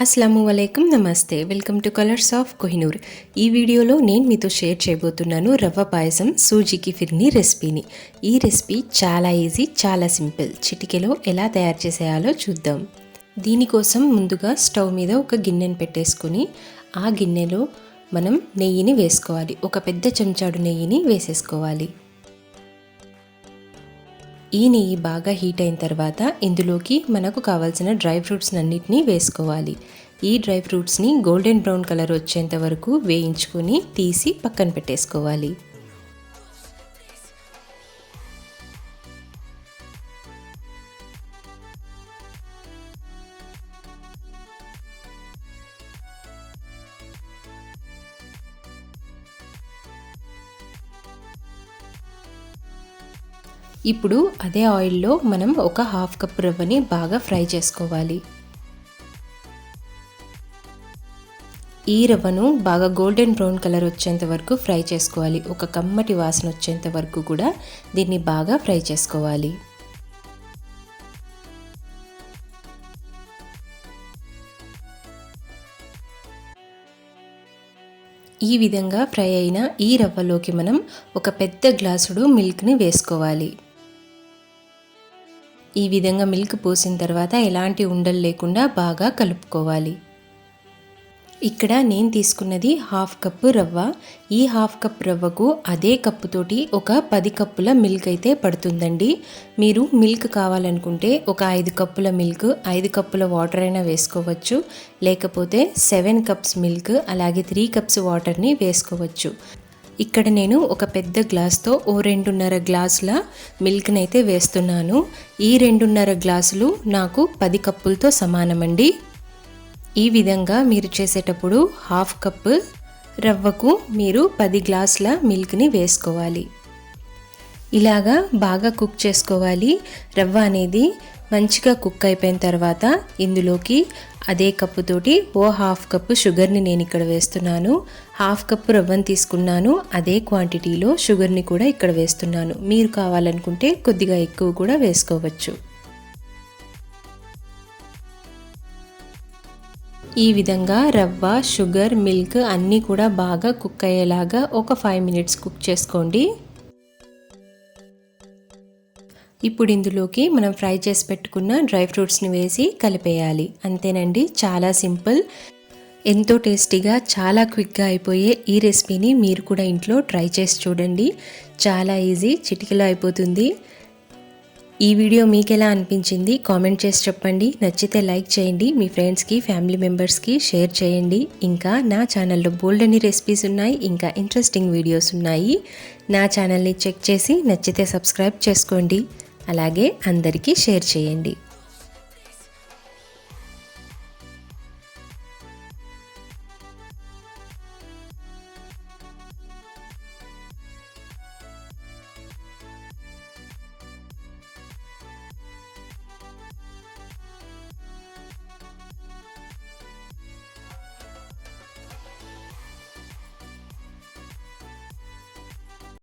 అస్సలాముఅలైకుం నమస్తే welcome to colours of Kohinoor. ఈ వీడియోలో నేను మీతో షేర్ చేయబోతున్నాను రవ్వ పాయసం సూజీకి ఫిర్ని రెసిపీని. ఈ రెసిపీ చాలా ఈజీ, చాలా సింపుల్. చిటికెలో ఎలా తయారు చేసేయాలో చూద్దాం. దీనికోసం ముందుగా స్టవ్ మీద ఒక గిన్నెను పెట్టేసుకుని ఆ గిన్నెలో మనం నెయ్యిని వేసుకోవాలి. ఒక పెద్ద చెంచాడు నెయ్యిని వేసేసుకోవాలి. ఈ నెయ్యి బాగా హీట్ అయిన తర్వాత ఇందులోకి మనకు కావాల్సిన డ్రై ఫ్రూట్స్ అన్నిటినీ వేసుకోవాలి. ఈ డ్రై ఫ్రూట్స్ని గోల్డెన్ బ్రౌన్ కలర్ వచ్చేంత వరకు వేయించుకొని తీసి పక్కన పెట్టేసుకోవాలి. ఇప్పుడు అదే ఆయిల్లో మనం ఒక హాఫ్ కప్ రవ్వని బాగా ఫ్రై చేసుకోవాలి. ఈ రవ్వను బాగా గోల్డెన్ బ్రౌన్ కలర్ వచ్చేంత వరకు ఫ్రై చేసుకోవాలి. ఒక కమ్మటి వాసన వచ్చేంత వరకు కూడా దీన్ని బాగా ఫ్రై చేసుకోవాలి. ఈ విధంగా ఫ్రై అయిన ఈ రవ్వలోకి మనం ఒక పెద్ద గ్లాసుడు మిల్క్ని వేసుకోవాలి. ఈ విధంగా మిల్క్ పోసిన తర్వాత ఎలాంటి ఉండలు లేకుండా బాగా కలుపుకోవాలి. ఇక్కడ నేను తీసుకున్నది హాఫ్ కప్పు రవ్వ. ఈ హాఫ్ కప్ రవ్వకు అదే కప్పుతోటి ఒక 10 కప్పుల మిల్క్ అయితే పడుతుందండి. మీరు మిల్క్ కావాలనుకుంటే ఒక 5 కప్పుల మిల్క్, 5 కప్పుల వాటర్ అయినా వేసుకోవచ్చు. లేకపోతే 7 కప్స్ మిల్క్ అలాగే 3 కప్స్ వాటర్ని వేసుకోవచ్చు. ఇక్కడ నేను ఒక పెద్ద గ్లాస్తో 2.5 గ్లాసుల మిల్క్ని అయితే వేస్తున్నాను. ఈ 2.5 గ్లాసులు నాకు 10 కప్పులతో సమానమండి. ఈ విధంగా మీరు చేసేటప్పుడు హాఫ్ కప్ రవ్వకు మీరు 10 గ్లాసుల మిల్క్ని వేసుకోవాలి. ఇలాగా బాగా కుక్ చేసుకోవాలి. రవ్వ అనేది మంచిగా కుక్ అయిపోయిన తర్వాత ఇందులోకి అదే కప్పుతోటి హాఫ్ కప్పు షుగర్ని నేను ఇక్కడ వేస్తున్నాను. హాఫ్ కప్పు రవ్వని తీసుకున్నాను. అదే క్వాంటిటీలో షుగర్ని కూడా ఇక్కడ వేస్తున్నాను. మీరు కావాలనుకుంటే కొద్దిగా ఎక్కువ కూడా వేసుకోవచ్చు. ఈ విధంగా రవ్వ, షుగర్, మిల్క్ అన్నీ కూడా బాగా కుక్ అయ్యేలాగా ఒక 5 మినిట్స్ కుక్ చేసుకోండి. ఇప్పుడు ఇందులోకి మనం ఫ్రై చేసి పెట్టుకున్న డ్రై ఫ్రూట్స్ని వేసి కలిపేయాలి. అంతేనండి, చాలా సింపుల్, ఎంతో టేస్టీగా, చాలా క్విక్గా అయిపోయే ఈ రెసిపీని మీరు కూడా ఇంట్లో ట్రై చేసి చూడండి. చాలా ఈజీ, చిటికలో అయిపోతుంది. ఈ వీడియో మీకు ఎలా అనిపించింది కామెంట్ చేసి చెప్పండి. నచ్చితే లైక్ చేయండి, మీ ఫ్రెండ్స్కి, ఫ్యామిలీ మెంబర్స్కి షేర్ చేయండి. ఇంకా నా ఛానల్లో బోల్డ్ అని రెసిపీస్ ఉన్నాయి, ఇంకా ఇంట్రెస్టింగ్ వీడియోస్ ఉన్నాయి. నా ఛానల్ని చెక్ చేసి నచ్చితే సబ్స్క్రైబ్ చేసుకోండి. అలాగే అందరికీ షేర్ చేయండి.